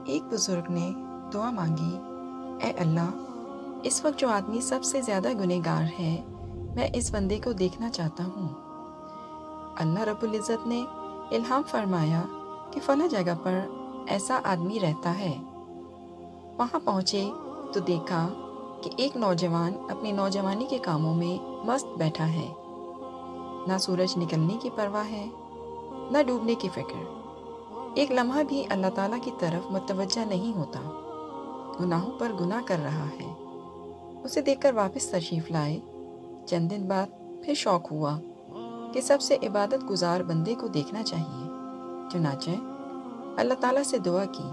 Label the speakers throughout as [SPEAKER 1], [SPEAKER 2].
[SPEAKER 1] ایک بزرگ نے دعا مانگی، اے اللہ، اس وقت جو آدمی سب سے زیادہ گنہگار ہے، میں اس بندے کو دیکھنا چاہتا ہوں۔ اللہ رب العزت نے الہام فرمایا کہ فلاں جگہ پر ایسا آدمی رہتا ہے۔ وہاں پہنچے تو دیکھا کہ ایک نوجوان اپنی نوجوانی کے کاموں میں مست بیٹھا ہے۔ نہ سورج نکلنے کی پرواہ ہے، نہ ڈوبنے کی فکر۔ ایک لمحہ بھی اللہ تعالیٰ کی طرف متوجہ نہیں ہوتا، گناہوں پر گناہ کر رہا ہے۔ اسے دیکھ کر واپس تشریف لائے۔ چند دن بعد پھر شوق ہوا کہ سب سے عبادت گزار بندے کو دیکھنا چاہیے۔ چنانچہ اللہ تعالیٰ سے دعا کی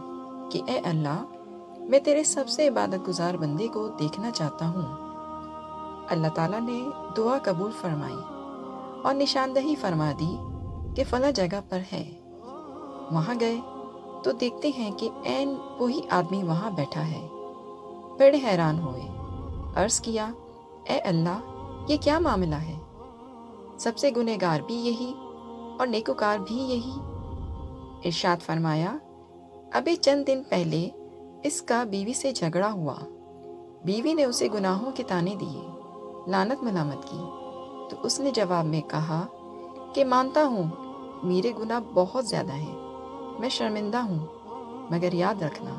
[SPEAKER 1] کہ اے اللہ، میں تیرے سب سے عبادت گزار بندے کو دیکھنا چاہتا ہوں۔ اللہ تعالیٰ نے دعا قبول فرمائی اور نشاندہی فرما دی کہ فلاں جگہ پر ہے۔ وہاں گئے تو دیکھتے ہیں کہ عین وہی آدمی وہاں بیٹھا ہے۔ بڑے حیران ہوئے، عرض کیا، اے اللہ، یہ کیا معاملہ ہے؟ سب سے گنہگار بھی یہی اور نیکوکار بھی یہی۔ ارشاد فرمایا، ابھی چند دن پہلے اس کا بیوی سے جھگڑا ہوا۔ بیوی نے اسے گناہوں کے طعنے دیے، لعنت ملامت کی، تو اس نے جواب میں کہا کہ مانتا ہوں میرے گناہ بہت زیادہ ہیں، میں شرمندہ ہوں، مگر یاد رکھنا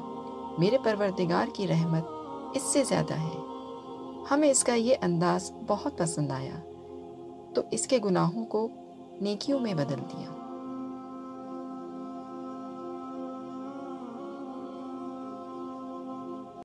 [SPEAKER 1] میرے پروردگار کی رحمت اس سے زیادہ ہے۔ ہمیں اس کا یہ انداز بہت پسند آیا تو اس کے گناہوں کو نیکیوں میں بدل دیا۔